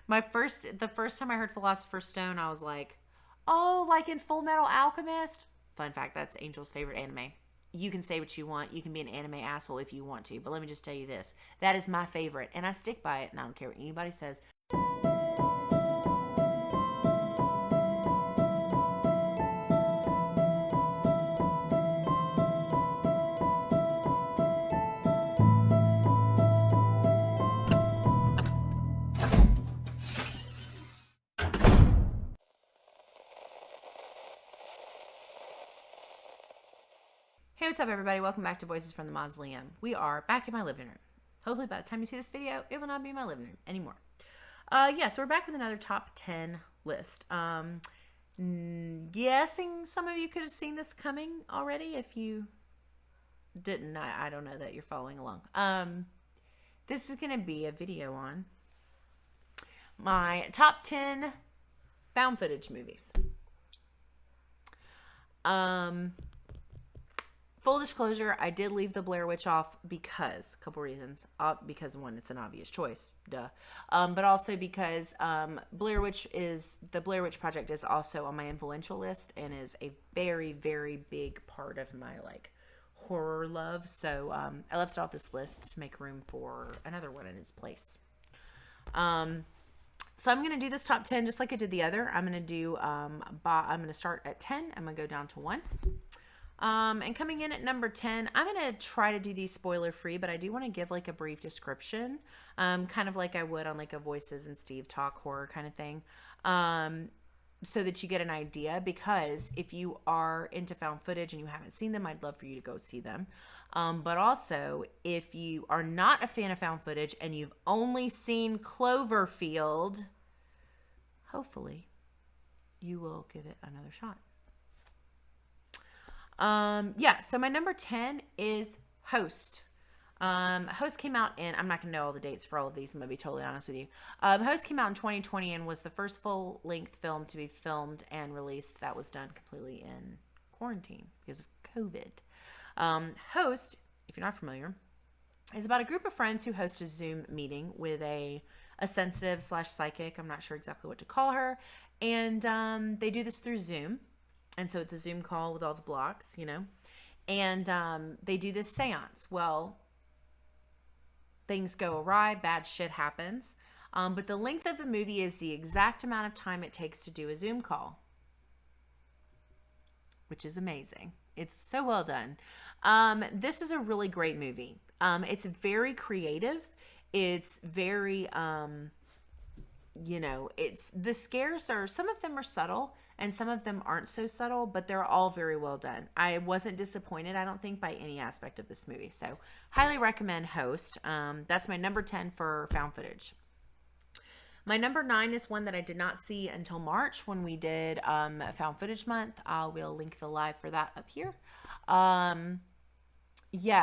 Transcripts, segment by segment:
The first time I heard Philosopher's Stone, I was like, oh, like in Full Metal Alchemist. Fun fact, that's Angel's favorite anime. You can say what you want. You can be an anime asshole if you want to. But let me just tell you this. That is my favorite. And I stick by it. And I don't care what anybody says. Hey, what's up, everybody? Welcome back to Voices from the Mausoleum. We are back in my living room. Hopefully, by the time you see this video, it will not be in my living room anymore. So we're back with another top 10 list. Guessing some of you could have seen this coming already. If you didn't, I don't know that you're following along. This is going to be a video on my top 10 found footage movies. Full disclosure, I did leave the Blair Witch off because, a couple reasons. Because one, it's an obvious choice, duh. But also because the Blair Witch Project is also on my influential list and is a very, very big part of my horror love. So I left it off this list to make room for another one in its place. So I'm going to do this top 10 just like I did the other. I'm going to start at 10. I'm going to go down to 1. And coming in at number 10, I'm going to try to do these spoiler free, but I do want to give a brief description, kind of like I would on a Voices and Steve Talk horror kind of thing, so that you get an idea, because if you are into found footage and you haven't seen them, I'd love for you to go see them. But also, if you are not a fan of found footage and you've only seen Cloverfield, hopefully you will give it another shot. So my number 10 is Host. Host came out in, I'm not going to know all the dates for all of these, I'm going to be totally honest with you. Host came out in 2020 and was the first full-length film to be filmed and released that was done completely in quarantine because of COVID. Host, if you're not familiar, is about a group of friends who host a Zoom meeting with a sensitive / psychic, I'm not sure exactly what to call her, and they do this through Zoom. And so it's a Zoom call with all the blocks, and they do this seance. Well, things go awry, bad shit happens. But the length of the movie is the exact amount of time it takes to do a Zoom call, which is amazing. It's so well done. This is a really great movie. It's very creative. It's very, it's the scares are, some of them are subtle and some of them aren't so subtle, but they're all very well done. I wasn't disappointed, I don't think, by any aspect of this movie. So highly recommend Host. That's my number 10 for found footage. My number 9 is one that I did not see until March when we did Found Footage Month. I will link the live for that up here.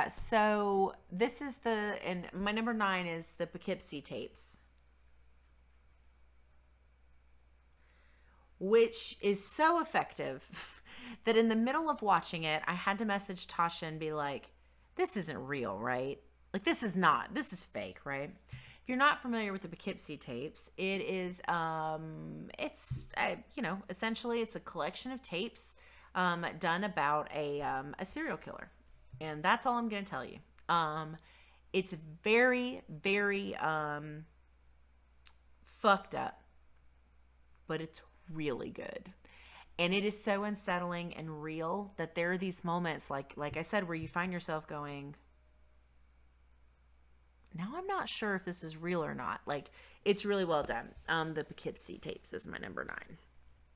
So this is and my number 9 is the Poughkeepsie Tapes, which is so effective that in the middle of watching it, I had to message Tasha and be like, this isn't real, right? This is fake, right? If you're not familiar with the Poughkeepsie Tapes, it is, essentially it's a collection of tapes done about a serial killer. And that's all I'm going to tell you. It's very, very fucked up, but it's really good. And it is so unsettling and real that there are these moments, like I said, where you find yourself going, now I'm not sure if this is real or not. It's really well done. The Poughkeepsie Tapes is my number 9.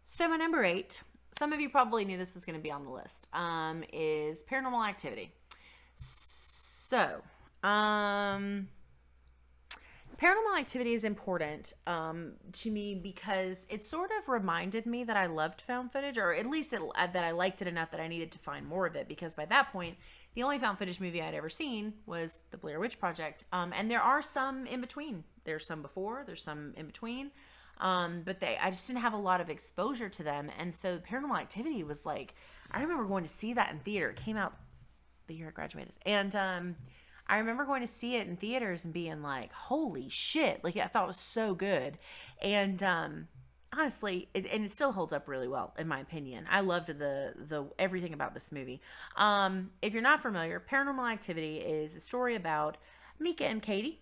So my number 8, some of you probably knew this was going to be on the list, is Paranormal Activity. So, Paranormal Activity is important to me because it sort of reminded me that I loved found footage, or at least that I liked it enough that I needed to find more of it, because by that point, the only found footage movie I'd ever seen was the Blair Witch Project. And there are some in between. There's some before, there's some in between. But I just didn't have a lot of exposure to them. And so Paranormal Activity was I remember going to see that in theater. It came out the year I graduated. And I remember going to see it in theaters and being like, holy shit. Like, I thought it was so good. And, honestly, and it still holds up really well, in my opinion. I loved the everything about this movie. If you're not familiar, Paranormal Activity is a story about Mika and Katie.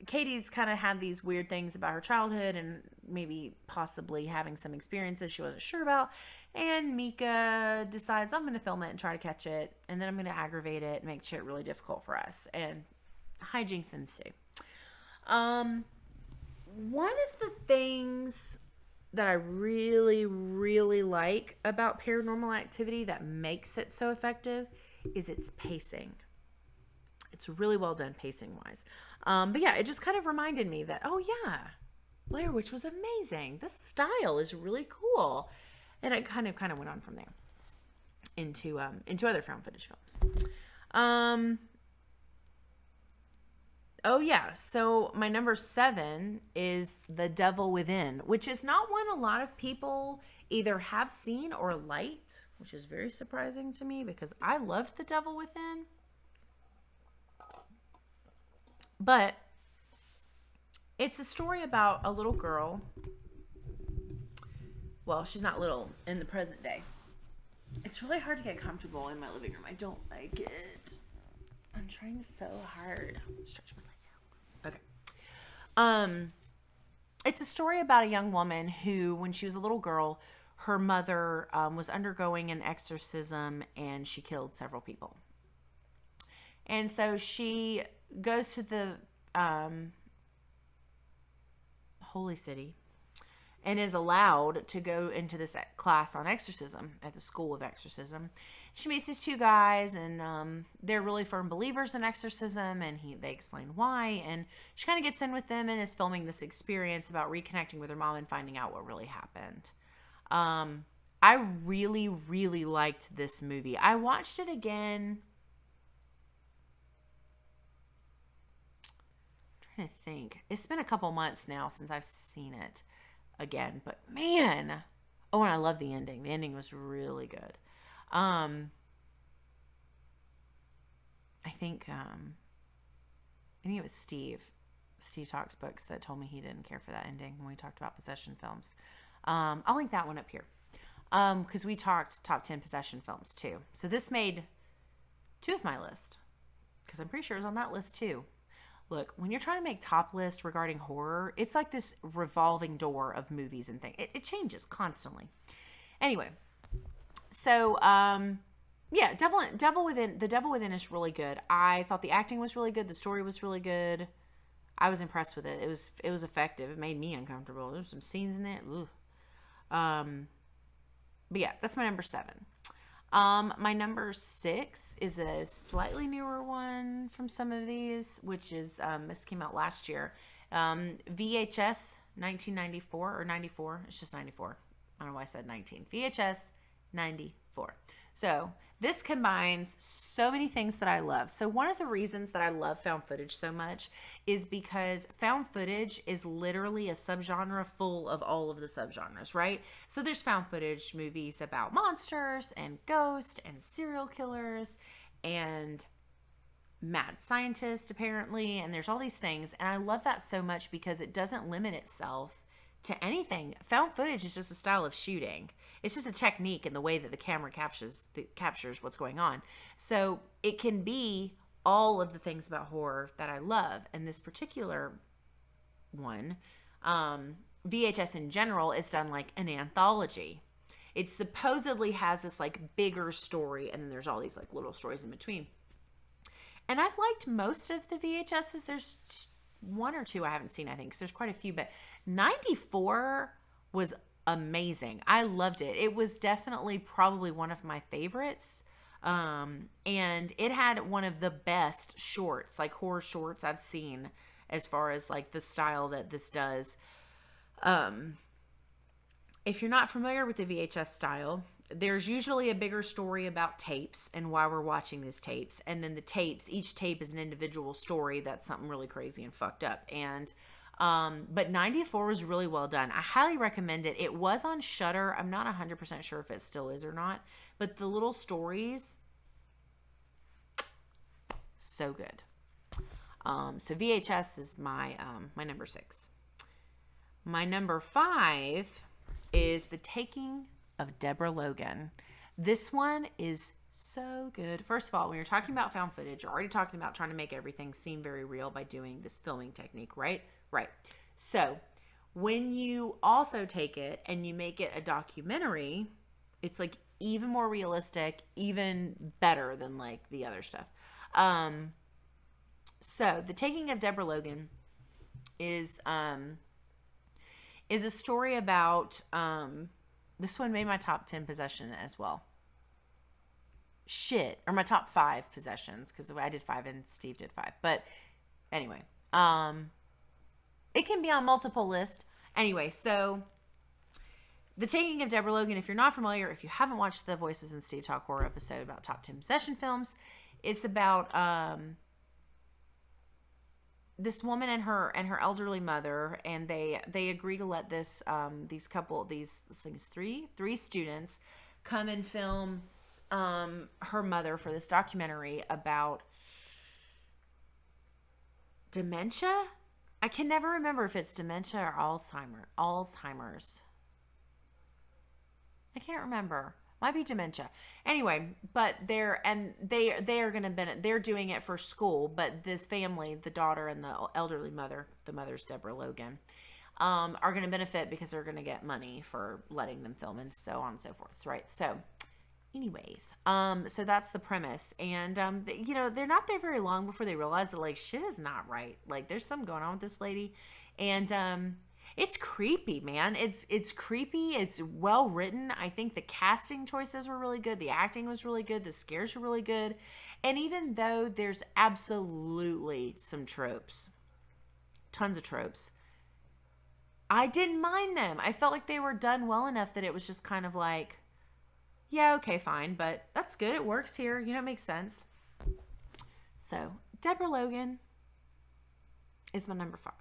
Katie's kind of had these weird things about her childhood and maybe possibly having some experiences she wasn't sure about. And Mika decides, I'm going to film it and try to catch it. And then I'm going to aggravate it and make shit really difficult for us. And hijinks ensue. One of the things that I really, really like about Paranormal Activity that makes it so effective is its pacing. It's really well done pacing wise. But yeah, it just kind of reminded me that, oh yeah, Blair Witch was amazing. This style is really cool. And I kind of went on from there into other found footage films. Oh yeah, so my number 7 is The Devil Within, which is not one a lot of people either have seen or liked, which is very surprising to me because I loved The Devil Within. But it's a story about a little girl. Well, she's not little in the present day. It's really hard to get comfortable in my living room. I don't like it. I'm trying so hard. Stretch my leg out. Okay. It's a story about a young woman who, when she was a little girl, her mother was undergoing an exorcism and she killed several people. And so she goes to the holy city and is allowed to go into this class on exorcism at the school of exorcism. She meets these 2 guys, and they're really firm believers in exorcism, and they explain why. And she kind of gets in with them and is filming this experience about reconnecting with her mom and finding out what really happened. I really, really liked this movie. I watched it again. I'm trying to think. It's been a couple months now since I've seen it again, but man, oh, and I love the ending. The ending was really good. I think it was Steve Talks Books that told me he didn't care for that ending when we talked about possession films. I'll link that one up here because we talked top 10 possession films too. So this made 2 of my list because I'm pretty sure it was on that list too. Look, when you're trying to make top list regarding horror, it's like this revolving door of movies and things. It changes constantly. Anyway, so yeah, Devil Within. The Devil Within is really good. I thought the acting was really good. The story was really good. I was impressed with it. It was effective. It made me uncomfortable. There's some scenes in it. Ooh. But yeah, that's my number 7. My number 6 is a slightly newer one from some of these, which is, this came out last year. VHS 1994 or 94. It's just 94. I don't know why I said 19. VHS 94. So this combines so many things that I love. So one of the reasons that I love found footage so much is because found footage is literally a subgenre full of all of the subgenres, right? So there's found footage movies about monsters and ghosts and serial killers and mad scientists apparently, and there's all these things. And I love that so much because it doesn't limit itself to anything. Found footage is just a style of shooting. It's just a technique in the way that the camera captures what's going on. So it can be all of the things about horror that I love. And this particular one, VHS in general, is done like an anthology. It supposedly has this like bigger story, and then there's all these like little stories in between. And I've liked most of the VHSs. There's 1 or 2 I haven't seen, I think, because there's quite a few, but 94 was amazing. I loved it. It was definitely probably one of my favorites. And it had one of the best shorts, like horror shorts I've seen as far as like the style that this does. If you're not familiar with the VHS style, there's usually a bigger story about tapes and why we're watching these tapes. And then the tapes, each tape is an individual story that's something really crazy and fucked up. And but 94 was really well done. I highly recommend it. It was on Shudder. I'm not 100% sure if it still is or not, but the little stories, So good. So VHS is my my number 6. My number 5 is The Taking of Deborah Logan. This one is so good. First of all, when you're talking about found footage, you're already talking about trying to make everything seem very real by doing this filming technique, right? Right. So when you also take it and you make it a documentary, it's like even more realistic, even better than like the other stuff. So The Taking of Deborah Logan is a story about this one made my top 10 possession as well. Or my top 5 possessions, because I did 5 and Steve did 5. But anyway, it can be on multiple lists. Anyway, so The Taking of Deborah Logan, if you're not familiar, if you haven't watched the Voices in Steve Talk horror episode about top 10 possession films, it's about this woman and her elderly mother, and they agree to let these three students come and film her mother for this documentary about dementia. I can never remember if it's dementia or Alzheimer's. I can't remember. Might be dementia. Anyway, but they're doing it for school, but this family, the daughter and the elderly mother, the mother's Deborah Logan, are going to benefit because they're going to get money for letting them film and so on and so forth, right? So anyways, so that's the premise. And, they're not there very long before they realize that like shit is not right. Like there's something going on with this lady. And, it's creepy, man. It's creepy. It's well written. I think the casting choices were really good. The acting was really good. The scares were really good. And even though there's absolutely some tropes, tons of tropes, I didn't mind them. I felt like they were done well enough that it was just kind of like, yeah, okay, fine, but that's good. It works here. It makes sense. So Deborah Logan is my number 5.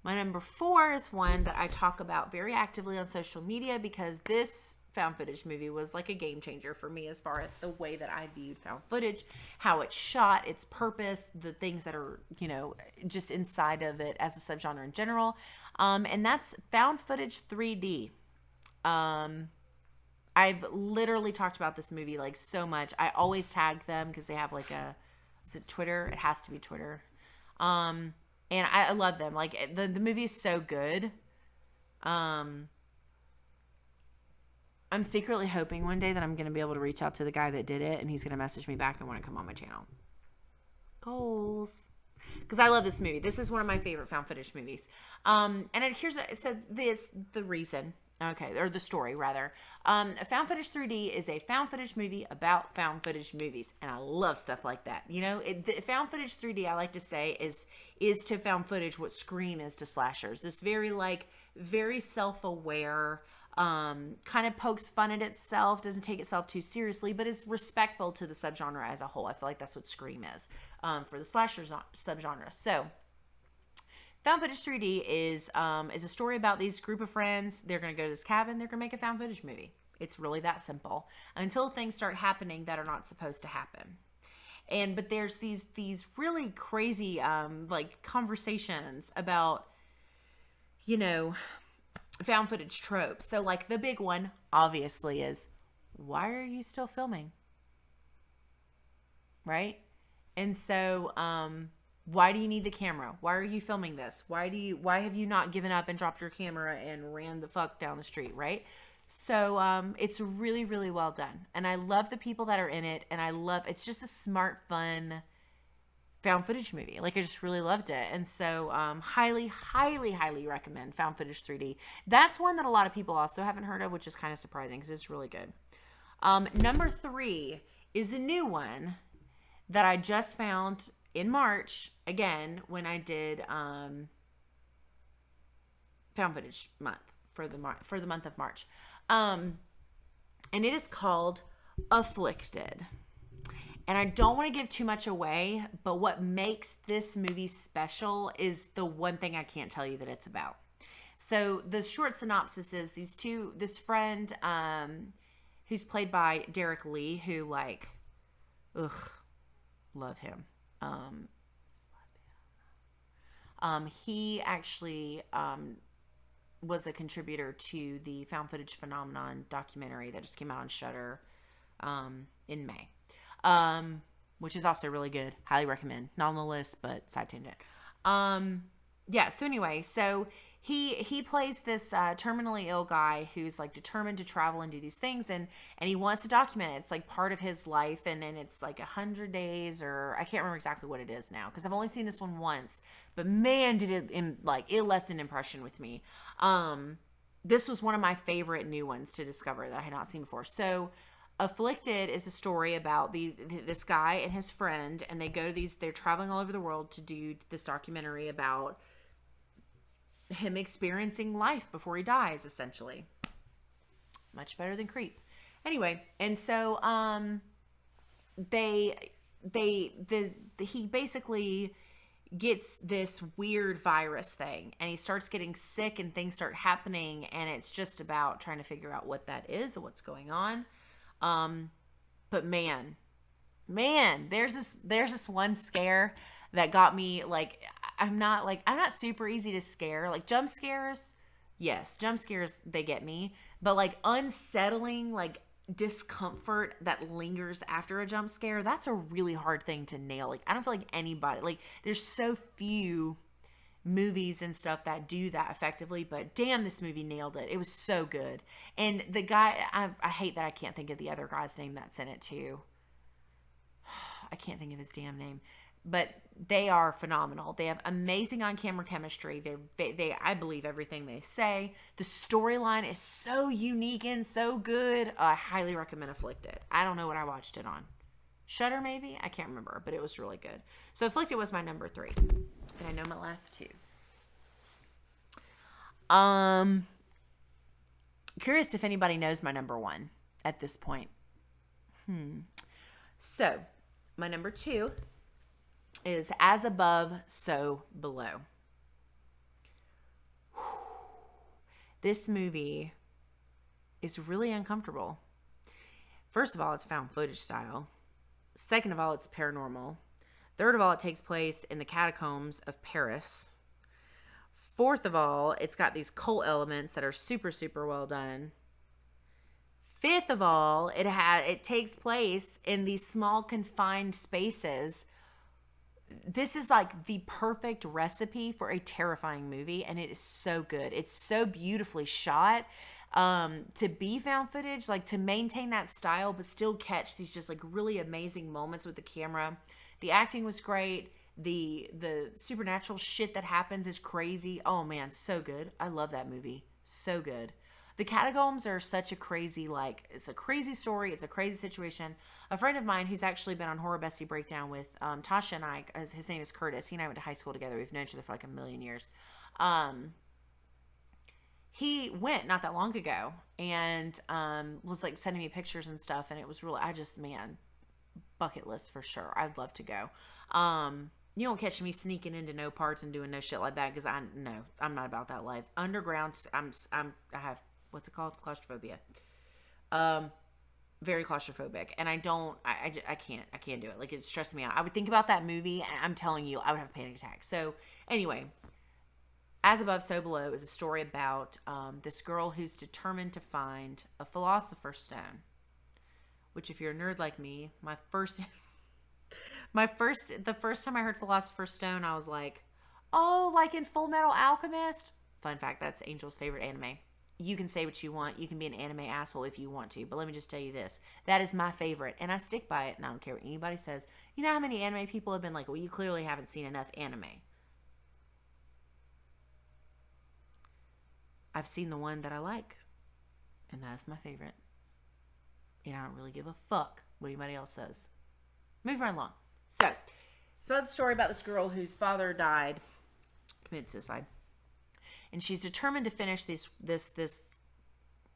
My number 4 is one that I talk about very actively on social media because this found footage movie was like a game changer for me as far as the way that I viewed found footage, how it's shot, its purpose, the things that are, just inside of it as a subgenre in general. And that's found footage 3D. I've literally talked about this movie like so much. I always tag them because they have like is it Twitter? It has to be Twitter. And I love them. Like the movie is so good. I'm secretly hoping one day that I'm going to be able to reach out to the guy that did it and he's going to message me back and want to come on my channel. Goals. Because I love this movie. This is one of my favorite found footage movies. And the reason. Okay, or the story, rather. Found Footage 3D is a found footage movie about found footage movies, and I love stuff like that. The Found Footage 3D, I like to say, is to found footage what Scream is to slashers. This very self-aware, kind of pokes fun at itself, doesn't take itself too seriously, but is respectful to the subgenre as a whole. I feel like that's what Scream is for the slasher subgenre. So Found Footage 3D is a story about these group of friends. They're going to go to this cabin. They're going to make a found footage movie. It's really that simple until things start happening that are not supposed to happen. But there's these really crazy conversations about found footage tropes. So like the big one obviously is, why are you still filming? Right? And so why do you need the camera? Why are you filming this? Why have you not given up and dropped your camera and ran the fuck down the street, right? So it's really, really well done. And I love the people that are in it. And it's just a smart, fun found footage movie. Like I just really loved it. And so highly, highly, highly recommend Found Footage 3D. That's one that a lot of people also haven't heard of, which is kind of surprising because it's really good. Number 3 is a new one that I just found in March, again, when I did found footage month for the month of March. And it is called Afflicted. And I don't want to give too much away, but what makes this movie special is the one thing I can't tell you that it's about. So the short synopsis is this friend who's played by Derek Lee, who Love him. He actually was a contributor to the found footage phenomenon documentary that just came out on Shudder in May, which is also really good. Highly recommend. Not on the list, but side tangent. Yeah. So anyway, so he plays this terminally ill guy who's like determined to travel and do these things, and he wants to document it. It's like part of his life, and then it's like 100 days, or I can't remember exactly what it is now because I've only seen this one once. But man, did it left an impression with me. This was one of my favorite new ones to discover that I had not seen before. So Afflicted is a story about this guy and his friend, and they're traveling all over the world to do this documentary about him experiencing life before he dies, essentially. Much better than Creep. Anyway, and so he basically gets this weird virus thing, and he starts getting sick, and things start happening, and it's just about trying to figure out what that is and what's going on. But man, there's this one scare that got me. Like, I'm not super easy to scare. Like, jump scares, yes, jump scares, they get me. But like unsettling, like discomfort that lingers after a jump scare, that's a really hard thing to nail. Like, I don't feel like anybody, like, there's so few movies and stuff that do that effectively, but damn, this movie nailed it. It was so good. And the guy, I hate that I can't think of the other guy's name that's in it too. I can't think of his damn name, but they are phenomenal. They have amazing on-camera chemistry. They I believe everything they say. The storyline is so unique and so good. I highly recommend Afflicted. I don't know what I watched it on. Shudder maybe? I can't remember, but it was really good. So Afflicted was my number 3. And I know my last 2. Curious if anybody knows my number 1 at this point. So, my number 2 is As Above, So Below. This movie is really uncomfortable. First of all, it's found footage style. Second of all, it's paranormal. Third of all, it takes place in the catacombs of Paris. Fourth of all, it's got these cult elements that are super, super well done. Fifth of all, it takes place in these small confined spaces. This is like the perfect recipe for a terrifying movie, and it is so good. It's so beautifully shot. To be found footage, like to maintain that style, but still catch these just like really amazing moments with the camera. The acting was great. The supernatural shit that happens is crazy. Oh man, so good. I love that movie. So good. The catacombs are such a crazy, like, it's a crazy story. It's a crazy situation. A friend of mine who's actually been on Horror Bestie Breakdown with Tasha and I, his name is Curtis. He and I went to high school together. We've known each other for like a million years. He went not that long ago and was like sending me pictures and stuff. And it was really, man, bucket list for sure. I'd love to go. You won't catch me sneaking into no parts and doing no shit like that because I'm not about that life. Underground, I have, what's it called? Claustrophobia. Very claustrophobic, and I can't do it. Like, it stresses me out. I would think about that movie, and I'm telling you, I would have a panic attack. So anyway, As Above, So Below is a story about this girl who's determined to find a philosopher's stone. Which, if you're a nerd like me, the first time I heard Philosopher's Stone, I was like, oh, like in Full Metal Alchemist. Fun fact, that's Angel's favorite anime. You can say what you want. You can be an anime asshole if you want to. But let me just tell you this. That is my favorite. And I stick by it. And I don't care what anybody says. You know how many anime people have been like, well, you clearly haven't seen enough anime. I've seen the one that I like. And that's my favorite. And I don't really give a fuck what anybody else says. Move right along. So, it's about the story about this girl whose father died, committed suicide. And she's determined to finish this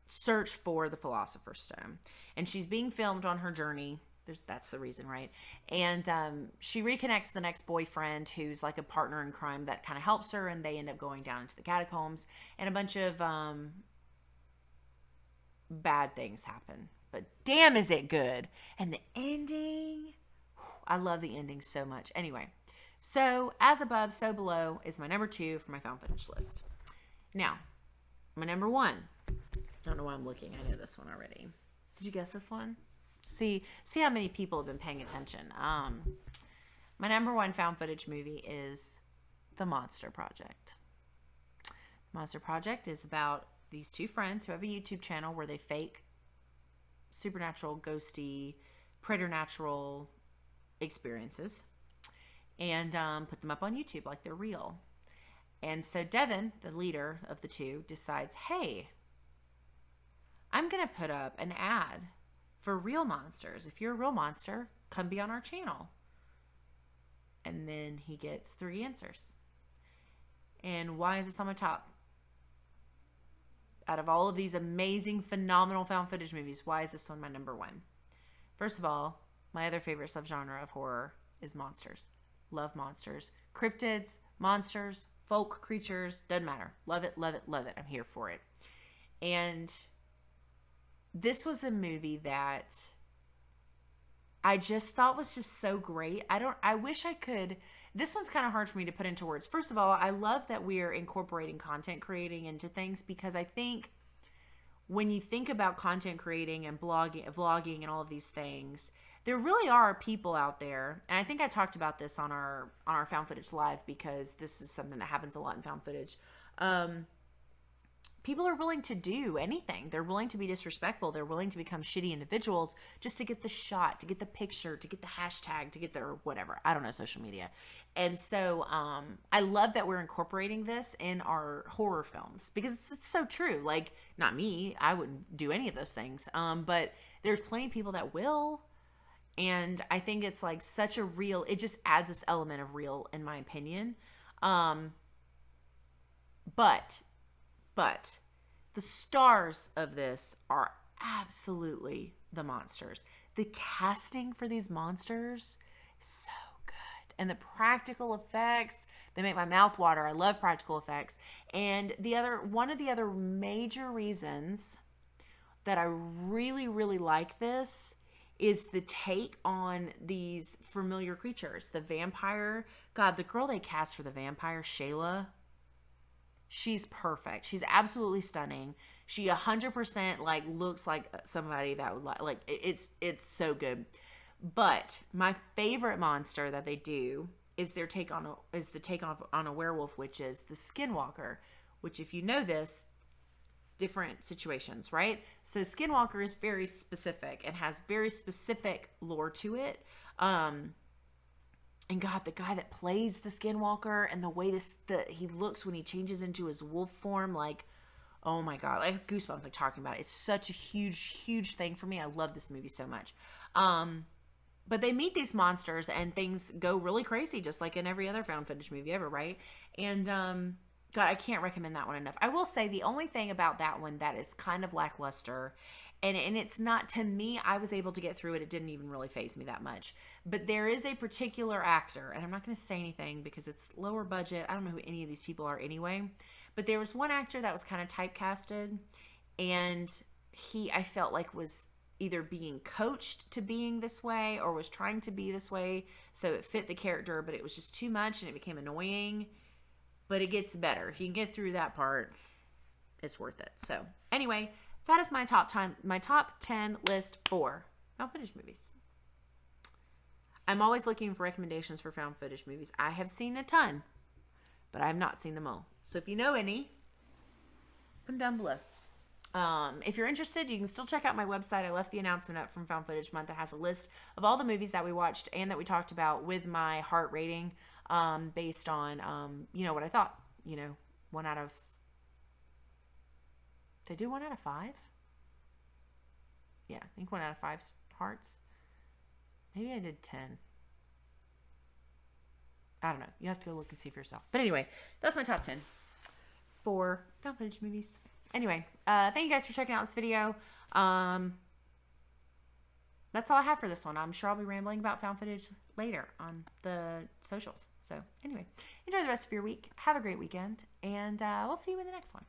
search for the Philosopher's Stone. And she's being filmed on her journey. That's the reason, right? And she reconnects with the next boyfriend who's like a partner in crime that kind of helps her. And they end up going down into the catacombs. And a bunch of bad things happen. But damn, is it good. And the ending, I love the ending so much. Anyway, so As Above, So Below is my number 2 for my found footage list. Now, my number 1. I don't know why I'm looking. I know this one already. Did you guess this one? See how many people have been paying attention. My number 1 found footage movie is The Monster Project. The Monster Project is about these 2 friends who have a YouTube channel where they fake supernatural, ghosty, preternatural experiences and put them up on YouTube like they're real. And so Devin, the leader of the 2, decides, hey, I'm going to put up an ad for real monsters. If you're a real monster, come be on our channel. And then he gets 3 answers. And why is this on my top? Out of all of these amazing, phenomenal found footage movies, why is this one my number 1? First of all, my other favorite subgenre of horror is monsters. Love monsters. Cryptids, monsters, folk creatures, doesn't matter. Love it, love it, love it. I'm here for it. And this was a movie that I just thought was just so great. I wish I could. This one's kind of hard for me to put into words. First of all, I love that we're incorporating content creating into things, because I think when you think about content creating and vlogging and all of these things, there really are people out there. And I think I talked about this on our found footage live, because this is something that happens a lot in found footage. People are willing to do anything. They're willing to be disrespectful. They're willing to become shitty individuals just to get the shot, to get the picture, to get the hashtag, to get the whatever. I don't know, social media. And so I love that we're incorporating this in our horror films, because it's so true. Like, not me. I wouldn't do any of those things. But there's plenty of people that will. And I think it's like such a real, it just adds this element of real, in my opinion. But the stars of this are absolutely the monsters. The casting for these monsters is so good. And the practical effects, they make my mouth water. I love practical effects. And one of the other major reasons that I really, really like this is the take on these familiar creatures. The vampire, God, the girl they cast for the vampire, Shayla, she's perfect. She's absolutely stunning. She 100% like looks like somebody that would like it's so good. But my favorite monster that they do is the take on a werewolf, which is the Skinwalker, which, if you know this, different situations, right? So Skinwalker is very specific and has very specific lore to it. And God, the guy that plays the Skinwalker and the way he looks when he changes into his wolf form, like, oh my God, I have goosebumps like talking about it. It's such a huge, huge thing for me. I love this movie so much. But they meet these monsters and things go really crazy, just like in every other found footage movie ever, right? And God, I can't recommend that one enough. I will say the only thing about that one that is kind of lackluster, and it's not, to me, I was able to get through it. It didn't even really faze me that much. But there is a particular actor, and I'm not going to say anything because it's lower budget. I don't know who any of these people are anyway. But there was one actor that was kind of typecasted, and I felt like was either being coached to being this way or was trying to be this way. So it fit the character, but it was just too much and it became annoying. But it gets better. If you can get through that part, it's worth it. So anyway, that is my top 10 list for found footage movies. I'm always looking for recommendations for found footage movies. I have seen a ton, but I have not seen them all. So if you know any, put them down below. If you're interested, you can still check out my website. I left the announcement up from Found Footage Month that has a list of all the movies that we watched and that we talked about with my heart rating, based on, what I thought, 1 out of, did I do 1 out of 5? Yeah, I think 1 out of 5 hearts. Maybe I did 10. I don't know. You have to go look and see for yourself. But anyway, that's my top 10 for found footage movies. Anyway, thank you guys for checking out this video. That's all I have for this one. I'm sure I'll be rambling about found footage later on the socials. So anyway, enjoy the rest of your week. Have a great weekend, and we'll see you in the next one.